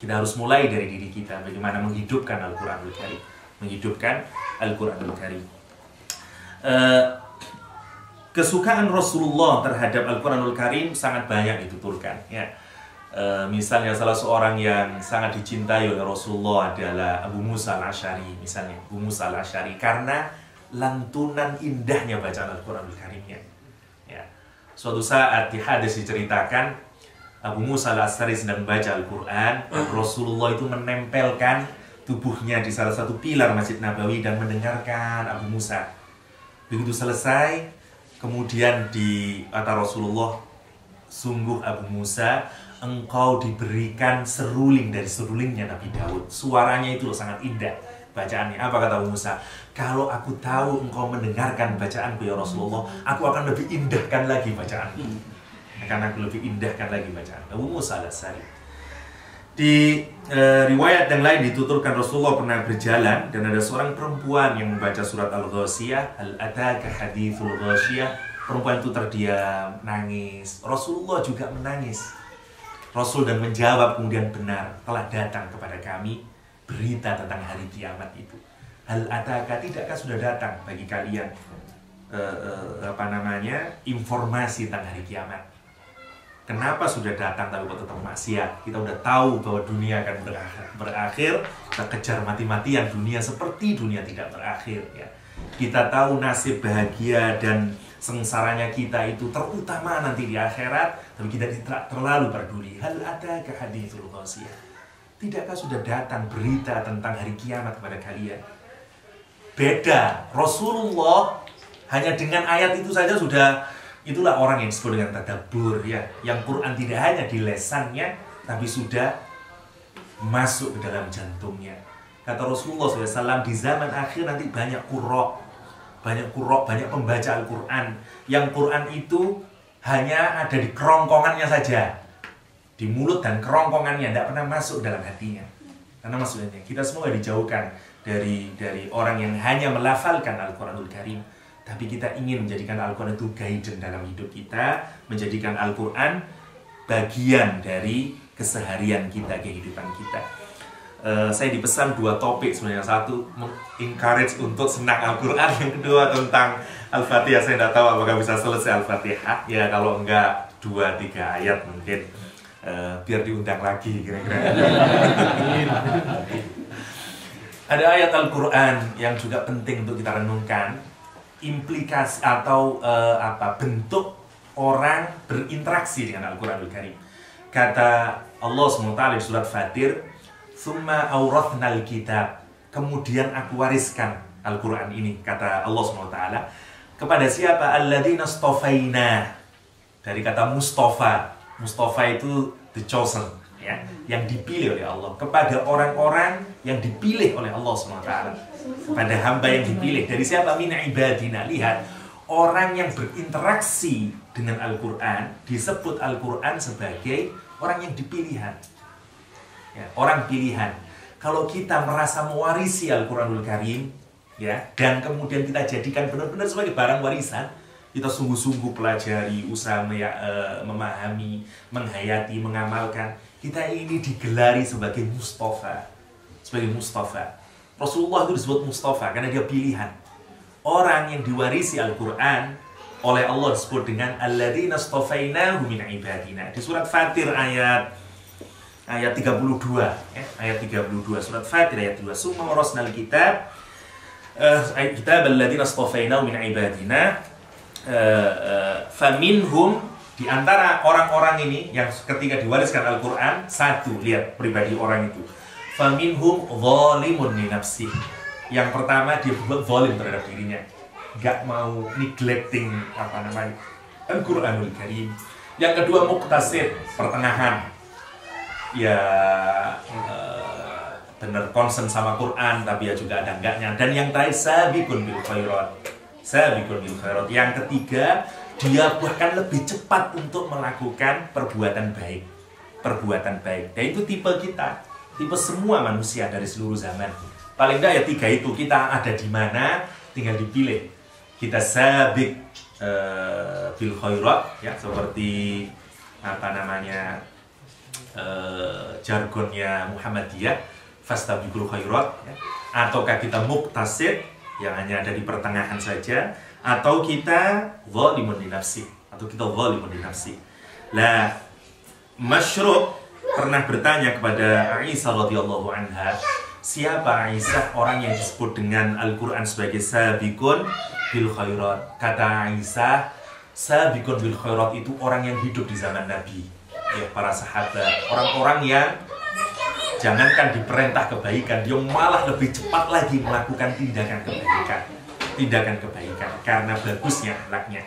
Kita harus mulai dari diri kita, bagaimana menghidupkan Al-Quranul Karim. Menghidupkan Al-Quranul Karim. Kesukaan Rasulullah terhadap Al-Quranul Karim sangat banyak dituturkan. Ya. Misalnya salah seorang yang sangat dicintai oleh Rasulullah adalah Abu Musa al-Asy'ari. Misalnya Abu Musa al-Asy'ari, karena lantunan indahnya bacaan Al-Quranul Karimnya. Ya. Suatu saat di hadis diceritakan, Abu Musa al-Asy'ari sedang membaca Al-Quran, dan Rasulullah itu menempelkan tubuhnya di salah satu pilar Masjid Nabawi dan mendengarkan Abu Musa. Begitu selesai, kemudian kata Rasulullah, sungguh Abu Musa, engkau diberikan seruling dari serulingnya Nabi Daud. Suaranya itu sangat indah bacaannya. Apa kata Abu Musa? Kalau aku tahu engkau mendengarkan bacaanku ya Rasulullah, aku akan lebih indahkan lagi bacaanku. Karena aku lebih indahkan lagi bacaan Abu Musa al-Asy'ari. Di riwayat yang lain dituturkan Rasulullah pernah berjalan dan ada seorang perempuan yang membaca surat Al-Ghasyiyah, Hal-ataka hadithul Ghasyiyah. Perempuan itu terdiam, nangis. Rasulullah juga menangis. Rasul dan menjawab, kemudian benar, telah datang kepada kami berita tentang hari kiamat itu. Hal-ataka, tidakkah sudah datang bagi kalian informasi tentang hari kiamat? Kenapa sudah datang tapi kok tetap maksiat? Kita udah tahu bahwa dunia akan berakhir. Kita kejar mati-matian dunia seperti dunia tidak berakhir. Ya. Kita tahu nasib bahagia dan sengsaranya kita itu terutama nanti di akhirat, tapi kita tidak terlalu peduli. Hal ada ke hadithul Ghasyiyah? Tidakkah sudah datang berita tentang hari kiamat kepada kalian? Beda. Rasulullah hanya dengan ayat itu saja sudah. Itulah orang yang disebut dengan tadabbur, ya. Yang Quran tidak hanya di lesannya, tapi sudah masuk ke dalam jantungnya. Kata Rasulullah SAW, di zaman akhir nanti banyak qurra, banyak pembaca Al-Quran. Yang Quran itu hanya ada di kerongkongannya saja, di mulut dan kerongkongannya, tidak pernah masuk dalam hatinya. Karena maksudnya kita semua dijauhkan dari orang yang hanya melafalkan Al-Quranul Karim. Tapi kita ingin menjadikan Al-Quran itu guidance dalam hidup kita, menjadikan Al-Quran bagian dari keseharian kita, kehidupan kita. Saya dipesan 2 topik sebenarnya. Satu, encourage untuk senang Al-Quran. Yang kedua tentang Al-Fatihah. Saya tidak tahu apakah bisa selesai Al-Fatihah. Ya kalau enggak 2-3 ayat mungkin. Biar diundang lagi kira-kira. Ada ayat Al-Quran yang juga penting untuk kita renungkan. Implikasi atau bentuk orang berinteraksi dengan Al-Quranul Karim. Kata Allah SWT di surat Fatir, "Tsumma awrathnal kitab." Kemudian aku wariskan Al-Quran ini, kata Allah SWT, kepada siapa? Alladzina istafaina. Dari kata Mustafa. Mustafa itu the chosen, ya, yang dipilih oleh Allah. Kepada orang-orang yang dipilih oleh Allah SWT. Pada hamba yang dipilih. Dari siapa? Min ibadina. Lihat, orang yang berinteraksi dengan Al-Quran disebut Al-Quran sebagai orang yang dipilihan, ya, orang pilihan. Kalau kita merasa mewarisi Al-Quranul Karim, ya, dan kemudian kita jadikan benar-benar sebagai barang warisan, kita sungguh-sungguh pelajari, usaha memahami, menghayati, mengamalkan, kita ini digelari sebagai Mustafa. Sebagai Mustafa. Rasulullah itu disebut Mustafa karena dia pilihan. Orang yang diwarisi Al-Quran oleh Allah disebut dengan alladzina istafainahu min ibadina. Di surat Fatir ayat 32, ya, ayat 32 surat Fatir ayat 2. Summa warasnal kitab kitab alladzina istafainahu min ibadina faminhum, di antara orang-orang ini yang ketika diwariskan Al-Quran, satu, lihat pribadi orang itu. Faminhum zalimun li nafsih. Yang pertama dia berbuat zalim terhadap dirinya, gak mau neglecting Al-Quranul Karim. Yang kedua muqtasid, pertengahan, ya benar concern sama Quran tapi ya juga ada enggaknya. Dan yang terakhir sabiqun bil khairat. Sabiqun bil khairat. Yang ketiga, dia bahkan lebih cepat untuk melakukan perbuatan baik. Perbuatan baik. Dan itu tipe kita. Tipe semua manusia dari seluruh zaman. Paling enggak ya 3 itu. Kita ada di mana, tinggal dipilih. Kita sabiq bil khairat, ya, seperti jargonnya Muhammadiyah, fastabiqul khairat, ya. Ataukah kita muqtasid yang hanya ada di pertengahan saja, atau kita zalimun li nafsi, atau kita zalimun li nafsi. Lah, Masyruk pernah bertanya kepada Aisyah radhiyallahu anha, siapa Aisyah orang yang disebut dengan Al-Quran sebagai sabiqun bil khairat? Kata Aisyah, sabiqun bil khairat itu orang yang hidup di zaman Nabi, ya, para sahabat, orang-orang yang jangankan diperintah kebaikan, dia malah lebih cepat lagi melakukan tindakan kebaikan karena bagusnya akhlaknya.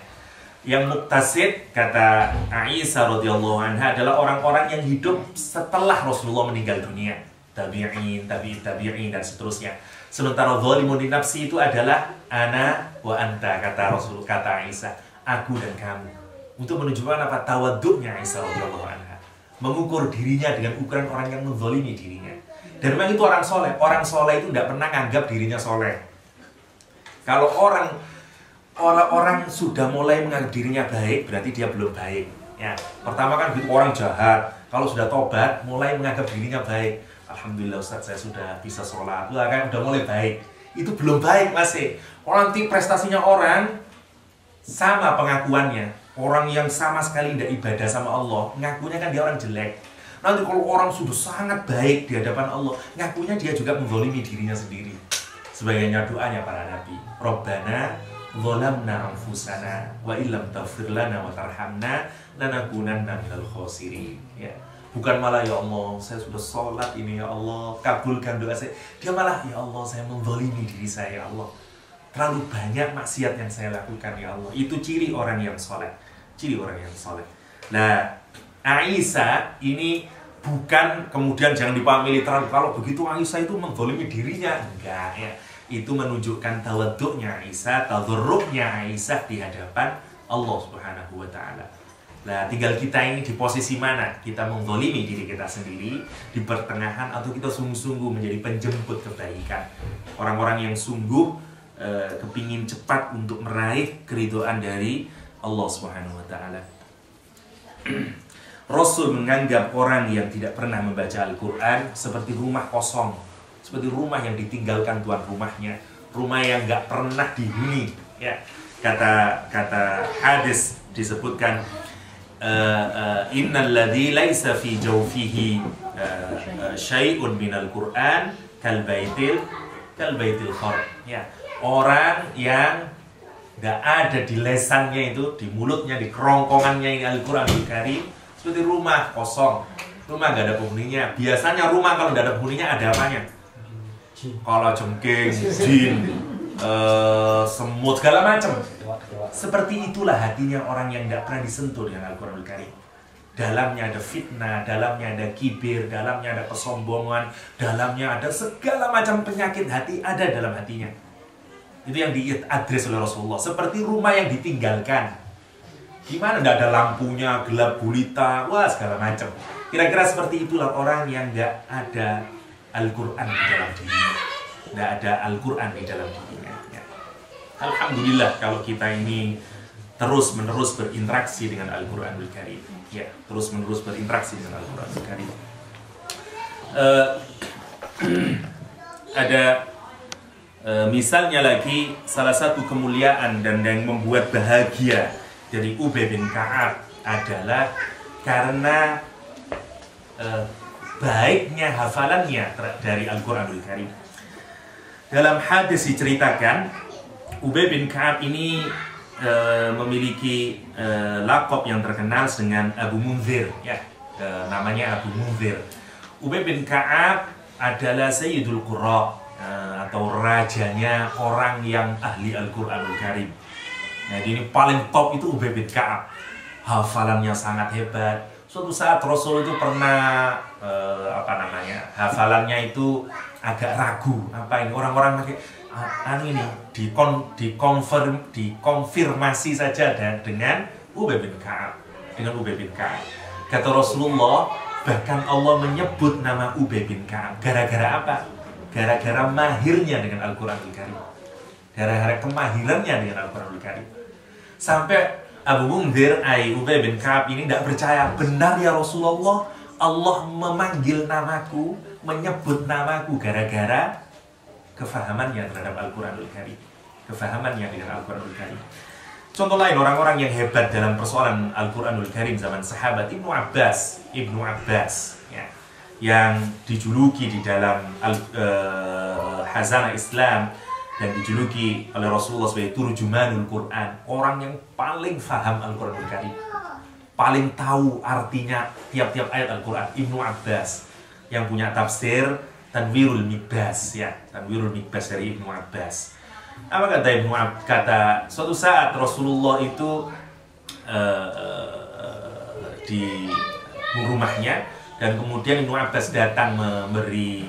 Yang muqtasid, kata Aisyah radhiyallahu anha, adalah orang-orang yang hidup setelah Rasulullah meninggal dunia, tabi'in, tabi'in dan seterusnya. Sementara zalimun li nafsi itu adalah ana wa anta, kata Rasul, kata Aisyah, aku dan kamu. Untuk menunjukkan apa? Tawaddu'nya Aisyah radhiyallahu anha, mengukur dirinya dengan ukuran orang yang menzalimi dirinya. Dan memang itu orang soleh. Orang soleh itu tidak pernah nganggap dirinya soleh. Kalau orang sudah mulai menganggap dirinya baik, berarti dia belum baik. Ya, pertama kan gitu, orang jahat. Kalau sudah tobat, mulai menganggap dirinya baik. Alhamdulillah Ustaz, saya sudah bisa sholat. Wah, kan udah mulai baik. Itu belum baik masih. Orang nanti prestasinya orang sama pengakuannya. Orang yang sama sekali tidak ibadah sama Allah, ngakunya kan dia orang jelek. Nanti kalau orang sudah sangat baik di hadapan Allah, ngakunya dia juga menzalimi dirinya sendiri. Sebagainya doanya para nabi. Rabbana zalamna anfusana wa illam taghfir lana wa tarhamna lanakunanna minal khasirin. Ya. Bukan malah ya Allah, saya sudah sholat ini ya Allah, kabulkan doa saya. Dia malah ya Allah, saya menzalimi diri saya ya Allah. Terlalu banyak maksiat yang saya lakukan ya Allah. Itu ciri orang yang soleh. Ciri orang yang soleh. Nah, Aisyah ini bukan kemudian jangan dipahami literal. Kalau begitu Aisyah itu menzalimi dirinya. Enggak ya. Itu menunjukkan tawaddu'nya Aisyah, tadharruknya Aisyah di hadapan Allah Subhanahu wa taala. Nah, tinggal kita ini di posisi mana? Kita menzalimi diri kita sendiri di pertengahan, atau kita sungguh-sungguh menjadi penjemput kebaikan. Orang-orang yang sungguh kepingin cepat untuk meraih keridhaan dari Allah Subhanahu wa taala. Rasul menganggap orang yang tidak pernah membaca Al-Quran seperti rumah kosong, seperti rumah yang ditinggalkan tuan rumahnya, rumah yang nggak pernah dihuni. Ya, kata hadis disebutkan, innal ladzi laisa fi jawfihi syai'un minal Qur'an kal baitil khar. Ya, orang yang nggak ada di lesannya itu, di mulutnya, di kerongkongannya ini Al-Quranul Karim, seperti rumah kosong, rumah nggak ada penghuninya. Biasanya rumah kalau nggak ada penghuninya ada apanya? Kala jengking, jin, semut, segala macam. Seperti itulah hatinya orang yang tidak pernah disentuh dengan Al-Quranul Karim. Dalamnya ada fitnah, dalamnya ada kibir, dalamnya ada kesombongan, dalamnya ada segala macam penyakit hati ada dalam hatinya. Itu yang diadres oleh Rasulullah. Seperti rumah yang ditinggalkan. Gimana? Tidak ada lampunya, gelap gulita, wah segala macam. Kira-kira seperti itulah orang yang nggak ada Al-Quran di dalam dirinya. Tidak ada Al-Quran di dalam dirinya. Ya. Alhamdulillah kalau kita ini terus-menerus berinteraksi dengan Al-Quranul Karim. Ya, terus-menerus berinteraksi dengan Al-Quranul Karim. Ada misalnya lagi, salah satu kemuliaan dan yang membuat bahagia dari Ubay bin Ka'ab adalah karena baiknya hafalannya dari Al-Quranul Karim. Dalam hadis diceritakan, Ubay bin Ka'ab ini memiliki laqab yang terkenal dengan Abu Munzir, ya, namanya Abu Munzir. Ubay bin Ka'ab adalah Sayyidul Qurra, atau rajanya orang yang ahli Al-Quranul Karim. Jadi ini paling top itu Ubay bin Ka'ab. Hafalannya sangat hebat. Suatu saat Rasul itu pernah hafalannya itu agak ragu. Apa ini orang-orang pakai ini dikonfirmasi saja dengan Ubay bin Ka'ab. Kata Rasulullah, bahkan Allah menyebut nama Ubay bin Ka'ab. Gara-gara apa? Gara-gara mahirnya dengan Al-Quranul Karim. Gara-gara kemahirannya dengan Al-Quranul Karim. Sampai Abu Munzir, Ubay bin Ka'ab ini tidak percaya. Benar ya Rasulullah, Allah memanggil namaku, menyebut namaku gara-gara kefahamannya terhadap Al-Quranul Karim. Kefahamannya dengan Al-Quranul Karim. Contoh lain, orang-orang yang hebat dalam persoalan Al-Quranul Karim zaman sahabat, Ibnu Abbas ya, yang dijuluki di dalam Hazanah Islam dan dijuluki oleh Rasulullah sebagai Turjumanul Quran, orang yang paling faham Al-Quranul Karim, paling tahu artinya tiap-tiap ayat Al-Quran. Ibnu Abbas yang punya tafsir Tanwirul Miqbas ya, Tanwirul Miqbas dari Ibnu Abbas. Apa kata Ibnu Abbas? Kata suatu saat Rasulullah itu di rumahnya, dan kemudian Ibnu Abbas datang memberi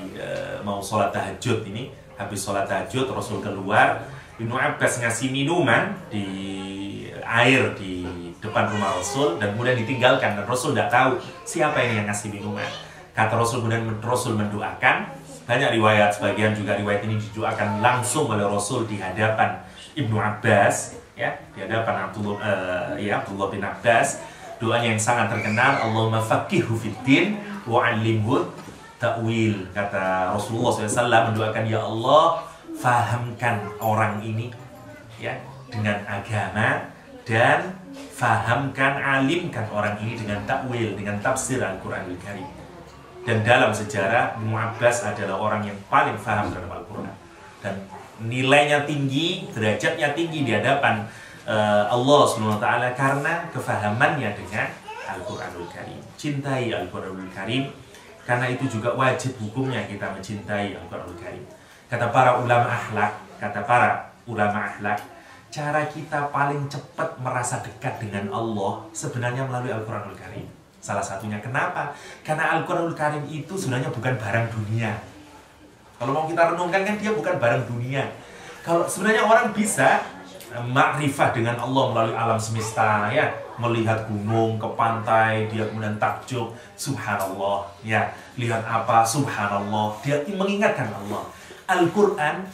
mau sholat tahajud ini. Habis sholat tahajud Rasul keluar, Ibnu Abbas ngasih minuman di air di depan rumah Rasul dan kemudian ditinggalkan, dan Rasul tidak tahu siapa ini yang ngasih minuman. Kata Rasul, kemudian Rasul mendoakan. Banyak riwayat, sebagian juga riwayat ini didoakan langsung oleh Rasul di hadapan Ibnu Abbas ya, di hadapan Abdullah bin Abbas. Doanya yang sangat terkenal, Allahumma faqihhu fiddin wa 'allimhu ta'wil. Kata Rasulullah SAW mendoakan, ya Allah, fahamkan orang ini ya dengan agama, dan fahamkan, alimkan orang ini dengan takwil, dengan tafsir Al-Quranul Karim. Dan dalam sejarah, Ibnu Abbas adalah orang yang paling faham terhadap Al-Quran, dan nilainya tinggi, derajatnya tinggi di hadapan Allah SWT karena kefahamannya dengan Al-Quranul Karim. Cintai Al-Quranul Karim, karena itu juga wajib hukumnya kita mencintai Al-Quranul Karim. Kata para ulama akhlak, cara kita paling cepat merasa dekat dengan Allah sebenarnya melalui Al-Quranul Karim. Salah satunya kenapa? Karena Al-Quranul Karim itu sebenarnya bukan barang dunia. Kalau mau kita renungkan kan dia bukan barang dunia. Kalau sebenarnya orang bisa makrifah dengan Allah melalui alam semesta ya, melihat gunung ke pantai, dia kemudian takjub, subhanallah ya, lihat apa, subhanallah, dia mengingatkan Allah. Al-Quran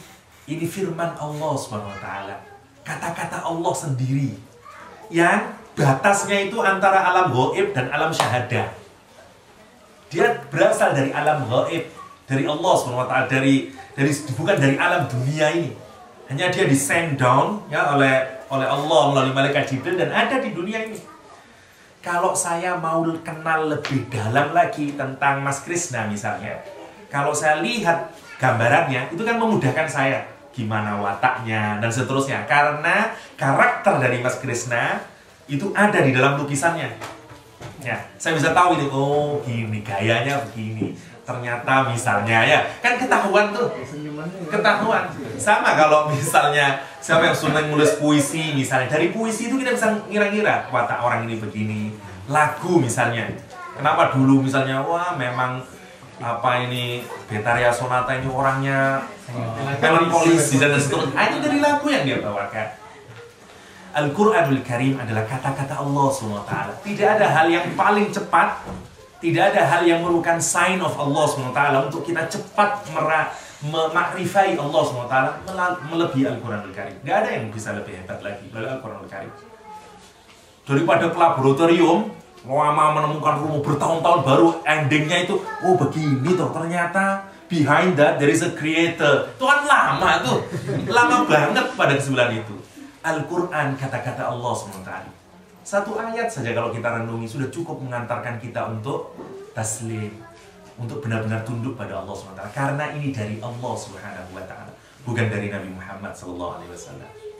ini firman Allah SWT, kata-kata Allah sendiri yang batasnya itu antara alam ghaib dan alam syahadah. Dia berasal dari alam ghaib, dari Allah SWT, bukan dari alam dunia ini. Hanya dia di send down ya oleh Allah melalui malaikat Jibril dan ada di dunia ini. Kalau saya mau kenal lebih dalam lagi tentang Mas Krishna misalnya, kalau saya lihat gambarannya, itu kan memudahkan saya gimana wataknya dan seterusnya, karena karakter dari Mas Krishna itu ada di dalam lukisannya. Ya, saya bisa tahu itu, oh gini gayanya begini. Ternyata misalnya ya, kan ketahuan tuh. Ketahuan. Sama kalau misalnya siapa yang senang nulis puisi misalnya, dari puisi itu kita bisa ngira-ngira watak orang ini begini. Lagu misalnya. Kenapa dulu misalnya, wah memang apa ini Betaria Sonata ini orangnya melankolis dan seterusnya. Itu dari lagu yang dia bawakan. Al-Quranul Karim adalah kata-kata Allah SWT. Tidak ada hal yang paling cepat, tidak ada hal yang merupakan sign of Allah SWT untuk kita cepat memakrifai Allah SWT melebihi Al-Quranul Karim. Tidak ada yang bisa lebih hebat lagi dari Al-Quranul Karim. Daripada ke laboratorium, lama menemukan rumus bertahun-tahun baru endingnya itu, oh begini tuh, ternyata behind that there is a creator. Itu kan lama tuh, lama banget pada kesimpulan itu. Al-Quran kata-kata Allah SWT. Satu ayat saja kalau kita renungi sudah cukup mengantarkan kita untuk taslim, untuk benar-benar tunduk pada Allah SWT. Karena ini dari Allah SWT, bukan dari Nabi Muhammad SAW.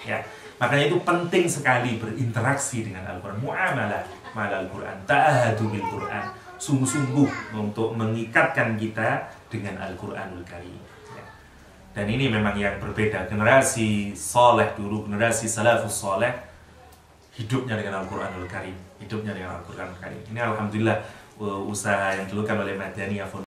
Ya, makanya itu penting sekali berinteraksi dengan Al-Quran, muamalah ma'al Al-Quran, ta'ahadu bil Quran, sungguh-sungguh untuk mengikatkan kita dengan Al-Quranul Karim. Dan ini memang yang berbeda. Generasi soleh dulu, generasi salafus soleh, hidupnya dengan Al-Quranul Karim. Hidupnya dengan Al-Quranul Karim. Ini alhamdulillah usaha yang dilakukan oleh Madaniyah